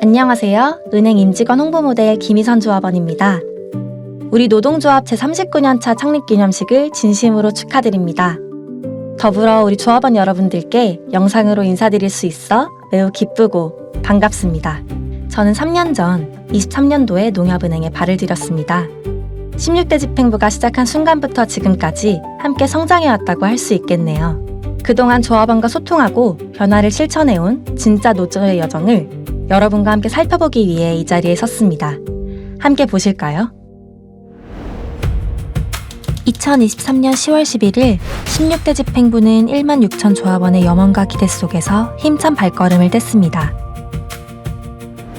안녕하세요. 은행 임직원 홍보 모델 김희선 조합원입니다. 우리 노동조합 제39년차 창립기념식을 진심으로 축하드립니다. 더불어 우리 조합원 여러분들께 영상으로 인사드릴 수 있어 매우 기쁘고 반갑습니다. 저는 3년 전 23년도에 농협은행에 발을 들였습니다. 16대 집행부가 시작한 순간부터 지금까지 함께 성장해왔다고 할 수 있겠네요. 그동안 조합원과 소통하고 변화를 실천해온 진짜 노조의 여정을 여러분과 함께 살펴보기 위해 이 자리에 섰습니다. 함께 보실까요? 2023년 10월 11일 16대 집행부는 1만 6천 조합원의 염원과 기대 속에서 힘찬 발걸음을 뗐습니다.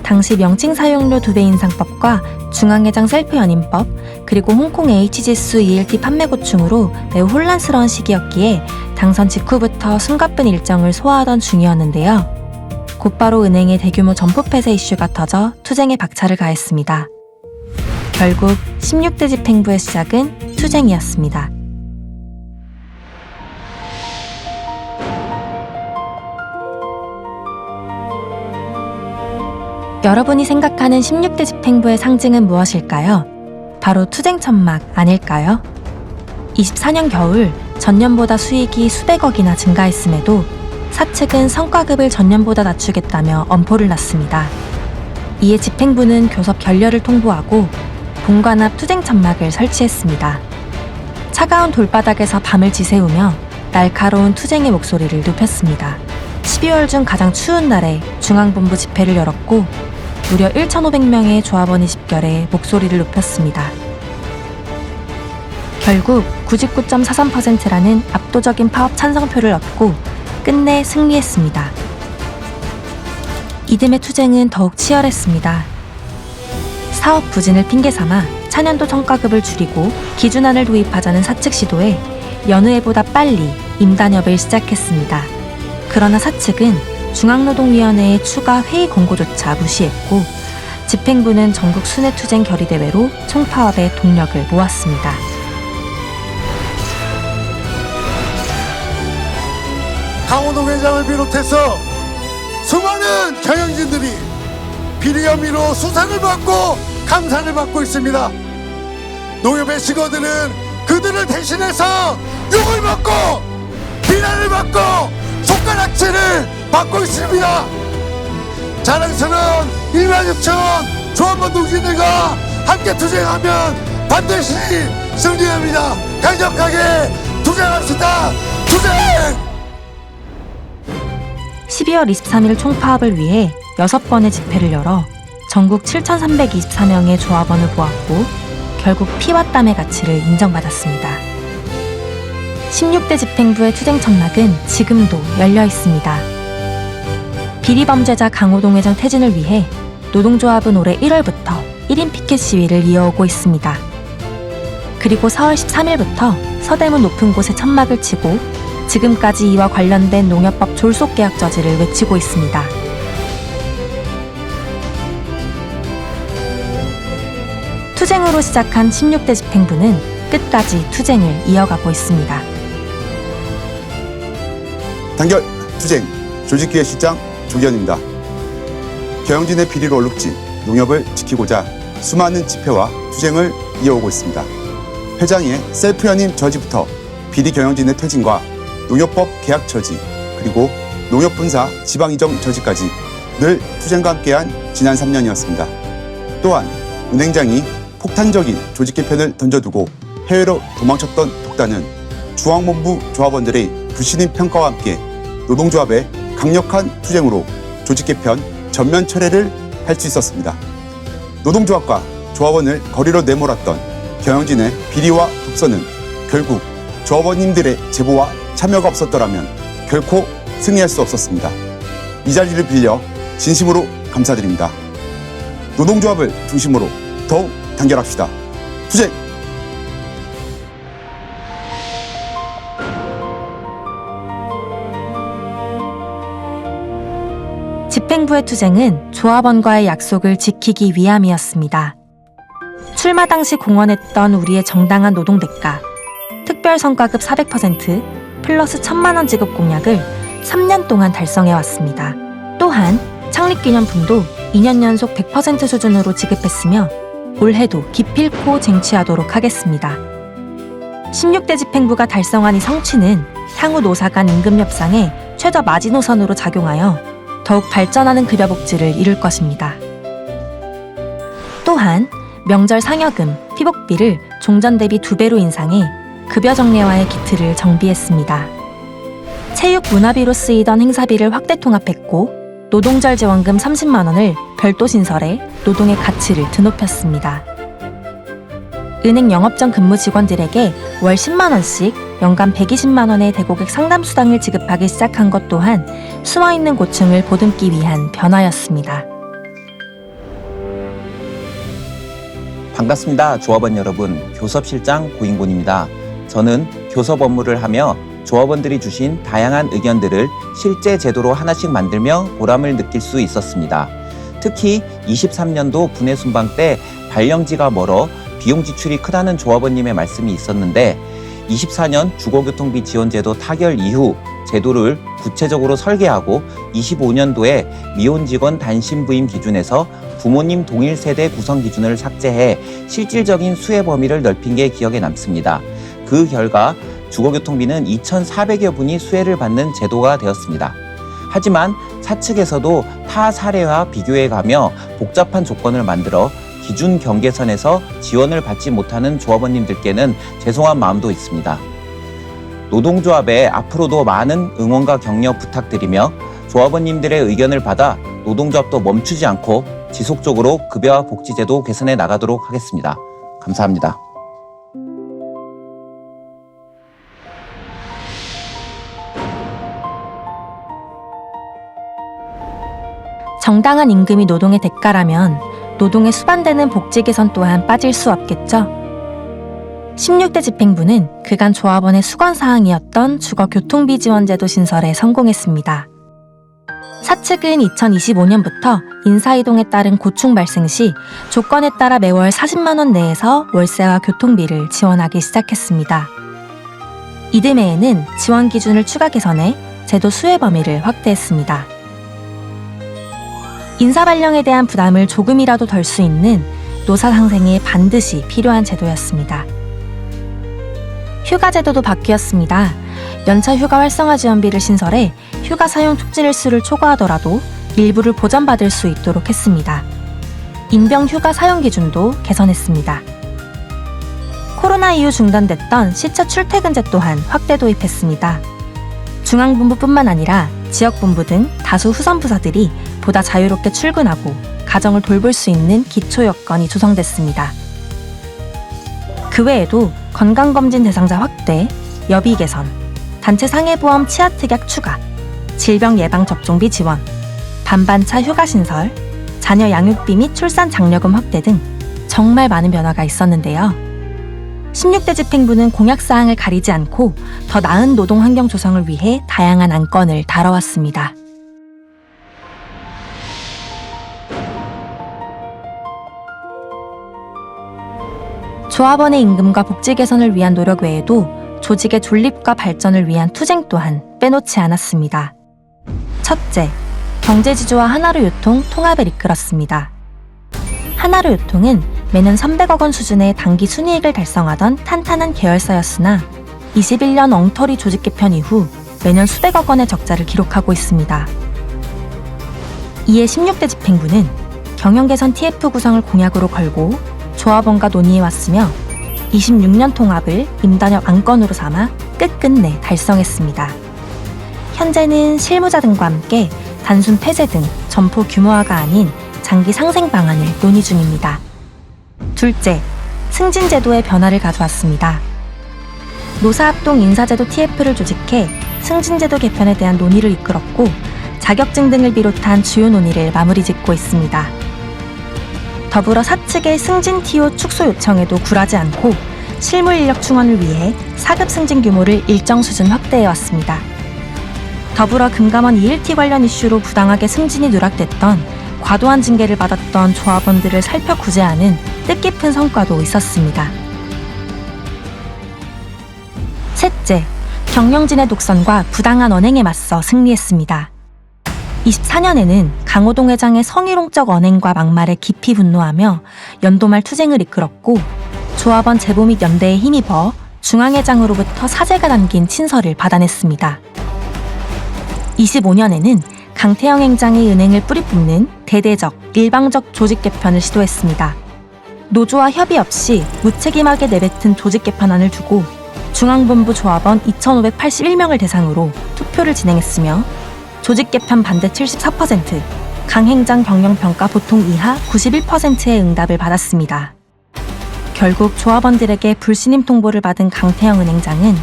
당시 명칭 사용료 2배 인상법과 중앙회장 셀프 연임법, 그리고 홍콩 H지수 ELT 판매 고충으로 매우 혼란스러운 시기였기에 당선 직후부터 숨가쁜 일정을 소화하던 중이었는데요. 곧바로 은행의 대규모 점포 폐쇄 이슈가 터져 투쟁에 박차를 가했습니다. 결국 16대 집행부의 시작은 투쟁이었습니다. 여러분이 생각하는 16대 집행부의 상징은 무엇일까요? 바로 투쟁 천막 아닐까요? 24년 겨울 전년보다 수익이 수백억이나 증가했음에도 사측은 성과급을 전년보다 낮추겠다며 엄포를 놨습니다. 이에 집행부는 교섭 결렬을 통보하고 본관 앞 투쟁 천막을 설치했습니다. 차가운 돌바닥에서 밤을 지새우며 날카로운 투쟁의 목소리를 눕혔습니다. 12월 중 가장 추운 날에 중앙본부 집회를 열었고 무려 1,500명의 조합원이 집결해 목소리를 높였습니다. 결국 99.43%라는 압도적인 파업 찬성표를 얻고 끝내 승리했습니다. 이듬해 투쟁은 더욱 치열했습니다. 사업 부진을 핑계삼아 차년도 성과급을 줄이고 기준안을 도입하자는 사측 시도에 여느 해보다 빨리 임단협을 시작했습니다. 그러나 사측은 중앙노동위원회의 추가 회의 권고조차 무시했고 집행부는 전국 순회투쟁 결의대회로 총파업의 동력을 모았습니다. 강호동 회장을 비롯해서 수많은 경영진들이 비리 혐의로 수사를 받고 감사를 받고 있습니다. 농협의 직원들은 그들을 대신해서 욕을 받고 비난을 받고 손가락질을 받고 있습니다. 자랑스러운 1만 6천 조합원 동지들과 함께 투쟁하면 반드시 승리합니다. 강력하게 투쟁합시다. 투쟁! 12월 23일 총파업을 위해 6번의 집회를 열어 전국 7,324명의 조합원을 모았고 결국 피와 땀의 가치를 인정받았습니다. 16대 집행부의 투쟁 천막은 지금도 열려 있습니다. 비리범죄자 강호동 회장 퇴진을 위해 노동조합은 올해 1월부터 1인 피켓 시위를 이어오고 있습니다. 그리고 4월 13일부터 서대문 높은 곳에 천막을 치고 지금까지 이와 관련된 농협법 졸속 계약 저지를 외치고 있습니다. 투쟁으로 시작한 16대 집행부는 끝까지 투쟁을 이어가고 있습니다. 단결 투쟁 조직기획 실장 조기현입니다. 경영진의 비리로 얼룩진 농협을 지키고자 수많은 집회와 투쟁을 이어오고 있습니다. 회장의 셀프 연임 저지부터 비리 경영진의 퇴진과 농협법 계약 저지, 그리고 농협 분사 지방 이전 저지까지 늘 투쟁과 함께한 지난 3년이었습니다. 또한 은행장이 폭탄적인 조직 개편을 던져두고 해외로 도망쳤던 독단은 중앙본부 조합원들의 불신임 평가와 함께 노동조합의 강력한 투쟁으로 조직 개편 전면 철회를 할 수 있었습니다. 노동조합과 조합원을 거리로 내몰았던 경영진의 비리와 독선은 결국 조합원님들의 제보와 참여가 없었더라면 결코 승리할 수 없었습니다. 이 자리를 빌려 진심으로 감사드립니다. 노동조합을 중심으로 더욱 단결합시다. 투쟁! 집행부의 투쟁은 조합원과의 약속을 지키기 위함이었습니다. 출마 당시 공언했던 우리의 정당한 노동 대가, 특별 성과급 400% 플러스 1,000만 원 지급 공약을 3년 동안 달성해왔습니다. 또한 창립기념품도 2년 연속 100% 수준으로 지급했으며 올해도 기필코 쟁취하도록 하겠습니다. 16대 집행부가 달성한 이 성취는 향후 노사 간 임금 협상에 최저 마지노선으로 작용하여 더욱 발전하는 급여 복지를 이룰 것입니다. 또한 명절 상여금, 피복비를 종전 대비 2배로 인상해 급여 정례화의 기틀을 정비했습니다. 체육 문화비로 쓰이던 행사비를 확대 통합했고 노동절 지원금 30만 원을 별도 신설해 노동의 가치를 드높였습니다. 은행 영업전 근무 직원들에게 월 10만 원씩 연간 120만 원의 대고객 상담 수당을 지급하기 시작한 것 또한 숨어있는 고충을 보듬기 위한 변화였습니다. 반갑습니다. 조합원 여러분, 교섭실장 고인곤입니다. 저는 교섭 업무를 하며 조합원들이 주신 다양한 의견들을 실제 제도로 하나씩 만들며 보람을 느낄 수 있었습니다. 특히 23년도 분해 순방 때 발령지가 멀어 비용 지출이 크다는 조합원님의 말씀이 있었는데 24년 주거교통비 지원제도 타결 이후 제도를 구체적으로 설계하고 25년도에 미혼 직원 단신 부임 기준에서 부모님 동일 세대 구성 기준을 삭제해 실질적인 수혜 범위를 넓힌 게 기억에 남습니다. 그 결과 주거교통비는 2,400여 분이 수혜를 받는 제도가 되었습니다. 하지만 사측에서도 타 사례와 비교해 가며 복잡한 조건을 만들어 기준 경계선에서 지원을 받지 못하는 조합원님들께는 죄송한 마음도 있습니다. 노동조합에 앞으로도 많은 응원과 격려 부탁드리며 조합원님들의 의견을 받아 노동조합도 멈추지 않고 지속적으로 급여와 복지제도 개선해 나가도록 하겠습니다. 감사합니다. 정당한 임금이 노동의 대가라면 노동에 수반되는 복지 개선 또한 빠질 수 없겠죠. 16대 집행부는 그간 조합원의 수건사항이었던 주거교통비 지원제도 신설에 성공했습니다. 사측은 2025년부터 인사이동에 따른 고충 발생 시 조건에 따라 매월 40만 원 내에서 월세와 교통비를 지원하기 시작했습니다. 이듬해에는 지원 기준을 추가 개선해 제도 수혜 범위를 확대했습니다. 인사 발령에 대한 부담을 조금이라도 덜 수 있는 노사 상생에 반드시 필요한 제도였습니다. 휴가 제도도 바뀌었습니다. 연차 휴가 활성화 지원비를 신설해 휴가 사용 촉진 일수를 초과하더라도 일부를 보전받을 수 있도록 했습니다. 인병 휴가 사용 기준도 개선했습니다. 코로나 이후 중단됐던 시차 출퇴근제 또한 확대 도입했습니다. 중앙본부뿐만 아니라 지역본부 등 다수 후선부서들이 보다 자유롭게 출근하고 가정을 돌볼 수 있는 기초 여건이 조성됐습니다. 그 외에도 건강검진 대상자 확대, 여비 개선, 단체 상해보험 치아특약 추가, 질병 예방 접종비 지원, 반반차 휴가 신설, 자녀 양육비 및 출산 장려금 확대 등 정말 많은 변화가 있었는데요. 16대 집행부는 공약사항을 가리지 않고 더 나은 노동 환경 조성을 위해 다양한 안건을 다뤄왔습니다. 조합원의 임금과 복지 개선을 위한 노력 외에도 조직의 존립과 발전을 위한 투쟁 또한 빼놓지 않았습니다. 첫째, 경제지주와 하나로유통 통합을 이끌었습니다. 하나로유통은 매년 300억 원 수준의 단기 순이익을 달성하던 탄탄한 계열사였으나 21년 엉터리 조직 개편 이후 매년 수백억 원의 적자를 기록하고 있습니다. 이에 16대 집행부는 경영 개선 TF 구성을 공약으로 걸고 조합원과 논의해왔으며 26년 통합을 임단협 안건으로 삼아 끝끝내 달성했습니다. 현재는 실무자 등과 함께 단순 폐쇄 등 점포 규모화가 아닌 장기 상생 방안을 논의 중입니다. 둘째, 승진제도의 변화를 가져왔습니다. 노사합동 인사제도 TF를 조직해 승진제도 개편에 대한 논의를 이끌었고 자격증 등을 비롯한 주요 논의를 마무리 짓고 있습니다. 더불어 사측의 승진 TO 축소 요청에도 굴하지 않고 실무 인력 충원을 위해 4급 승진 규모를 일정 수준 확대해왔습니다. 더불어 금감원 2.1T 관련 이슈로 부당하게 승진이 누락됐던 과도한 징계를 받았던 조합원들을 살펴 구제하는 뜻깊은 성과도 있었습니다. 셋째, 경영진의 독선과 부당한 언행에 맞서 승리했습니다. 24년에는 강호동 회장의 성희롱적 언행과 막말에 깊이 분노하며 연도말 투쟁을 이끌었고 조합원 제보 및 연대에 힘입어 중앙회장으로부터 사죄가 담긴 친서를 받아냈습니다. 25년에는 강태영 행장의 은행을 뿌리 뽑는 대대적, 일방적 조직 개편을 시도했습니다. 노조와 협의 없이 무책임하게 내뱉은 조직 개편안을 두고 중앙본부 조합원 2,581명을 대상으로 투표를 진행했으며 조직 개편 반대 74%, 강 행장 경영평가 보통 이하 91%의 응답을 받았습니다. 결국 조합원들에게 불신임 통보를 받은 강태영 은행장은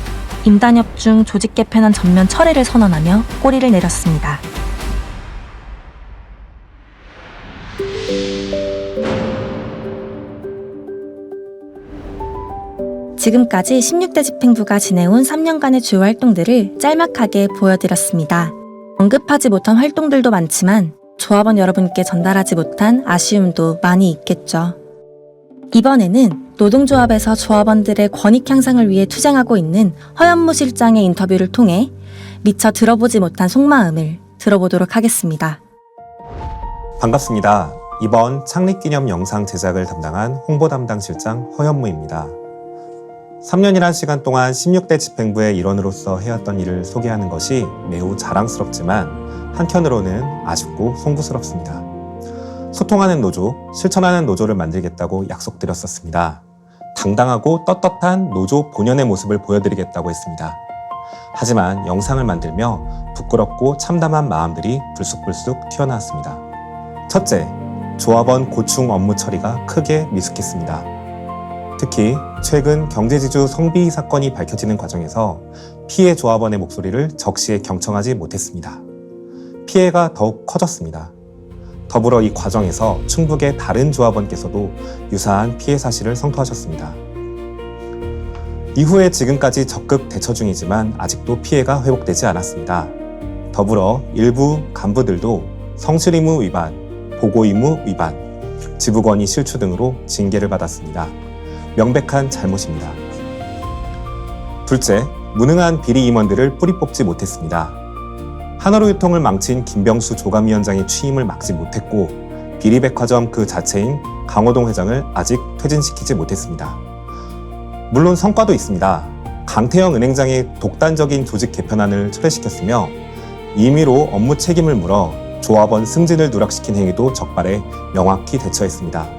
임단협 중 조직 개편안 전면 철회를 선언하며 꼬리를 내렸습니다. 지금까지 16대 집행부가 지내온 3년간의 주요 활동들을 짤막하게 보여드렸습니다. 언급하지 못한 활동들도 많지만 조합원 여러분께 전달하지 못한 아쉬움도 많이 있겠죠. 이번에는 노동조합에서 조합원들의 권익 향상을 위해 투쟁하고 있는 허연무 실장의 인터뷰를 통해 미처 들어보지 못한 속마음을 들어보도록 하겠습니다. 반갑습니다. 이번 창립기념 영상 제작을 담당한 홍보 담당 실장 허연무입니다. 3년이란 시간 동안 16대 집행부의 일원으로서 해왔던 일을 소개하는 것이 매우 자랑스럽지만 한편으로는 아쉽고 송구스럽습니다. 소통하는 노조, 실천하는 노조를 만들겠다고 약속드렸었습니다. 당당하고 떳떳한 노조 본연의 모습을 보여드리겠다고 했습니다. 하지만 영상을 만들며 부끄럽고 참담한 마음들이 불쑥불쑥 튀어나왔습니다. 첫째, 조합원 고충 업무 처리가 크게 미숙했습니다. 특히 최근 경제지주 성비 사건이 밝혀지는 과정에서 피해 조합원의 목소리를 적시에 경청하지 못했습니다. 피해가 더욱 커졌습니다. 더불어 이 과정에서 충북의 다른 조합원께서도 유사한 피해 사실을 성토하셨습니다. 이후에 지금까지 적극 대처 중이지만 아직도 피해가 회복되지 않았습니다. 더불어 일부 간부들도 성실 의무 위반, 보고 의무 위반, 지부권의 실추 등으로 징계를 받았습니다. 명백한 잘못입니다. 둘째, 무능한 비리 임원들을 뿌리 뽑지 못했습니다. 한화로 유통을 망친 김병수 조감위원장의 취임을 막지 못했고 비리백화점 그 자체인 강호동 회장을 아직 퇴진시키지 못했습니다. 물론 성과도 있습니다. 강태영 은행장의 독단적인 조직 개편안을 철회시켰으며 임의로 업무 책임을 물어 조합원 승진을 누락시킨 행위도 적발해 명확히 대처했습니다.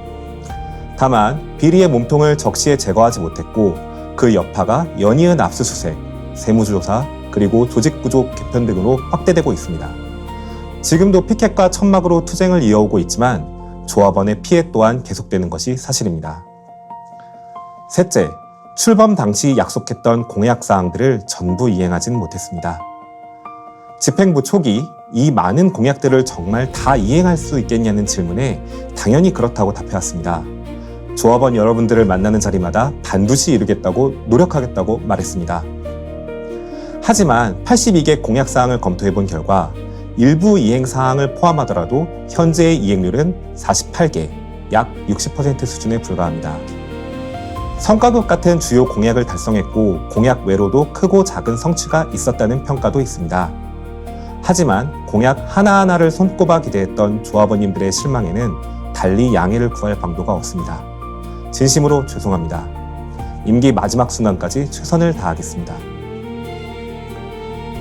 다만 비리의 몸통을 적시에 제거하지 못했고 그 여파가 연이은 압수수색, 세무조사, 그리고 조직구조 개편 등으로 확대되고 있습니다. 지금도 피켓과 천막으로 투쟁을 이어오고 있지만 조합원의 피해 또한 계속되는 것이 사실입니다. 셋째, 출범 당시 약속했던 공약사항들을 전부 이행하진 못했습니다. 집행부 초기 이 많은 공약들을 정말 다 이행할 수 있겠냐는 질문에 당연히 그렇다고 답해왔습니다. 조합원 여러분들을 만나는 자리마다 반드시 이루겠다고 노력하겠다고 말했습니다. 하지만 82개 공약사항을 검토해본 결과 일부 이행사항을 포함하더라도 현재의 이행률은 48개, 약 60% 수준에 불과합니다. 성과급 같은 주요 공약을 달성했고 공약 외로도 크고 작은 성취가 있었다는 평가도 있습니다. 하지만 공약 하나하나를 손꼽아 기대했던 조합원님들의 실망에는 달리 양해를 구할 방도가 없습니다. 진심으로 죄송합니다. 임기 마지막 순간까지 최선을 다하겠습니다.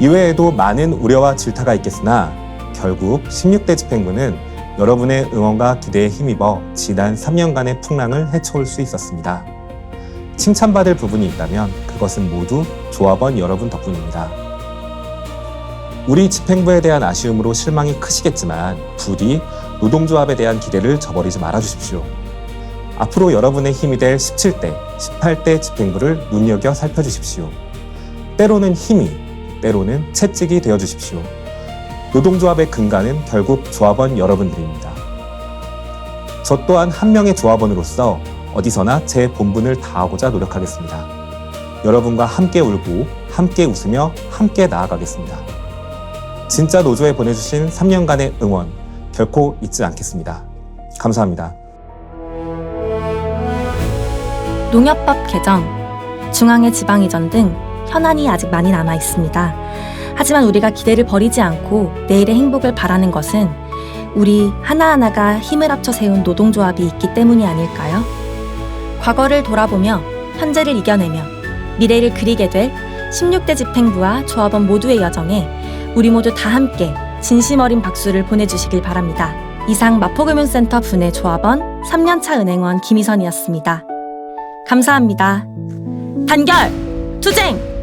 이외에도 많은 우려와 질타가 있겠으나 결국 16대 집행부는 여러분의 응원과 기대에 힘입어 지난 3년간의 풍랑을 헤쳐올 수 있었습니다. 칭찬받을 부분이 있다면 그것은 모두 조합원 여러분 덕분입니다. 우리 집행부에 대한 아쉬움으로 실망이 크시겠지만 부디 노동조합에 대한 기대를 저버리지 말아주십시오. 앞으로 여러분의 힘이 될 17대, 18대 집행부를 눈여겨 살펴주십시오. 때로는 힘이, 때로는 채찍이 되어주십시오. 노동조합의 근간은 결국 조합원 여러분들입니다. 저 또한 한 명의 조합원으로서 어디서나 제 본분을 다하고자 노력하겠습니다. 여러분과 함께 울고 함께 웃으며 함께 나아가겠습니다. 진짜 노조에 보내주신 3년간의 응원 결코 잊지 않겠습니다. 감사합니다. 농협법 개정, 중앙의 지방이전 등 현안이 아직 많이 남아 있습니다. 하지만 우리가 기대를 버리지 않고 내일의 행복을 바라는 것은 우리 하나하나가 힘을 합쳐 세운 노동조합이 있기 때문이 아닐까요? 과거를 돌아보며 현재를 이겨내며 미래를 그리게 될 16대 집행부와 조합원 모두의 여정에 우리 모두 다 함께 진심 어린 박수를 보내주시길 바랍니다. 이상 마포금융센터 분해 조합원 3년차 은행원 김희선이었습니다. 감사합니다. 단결! 투쟁!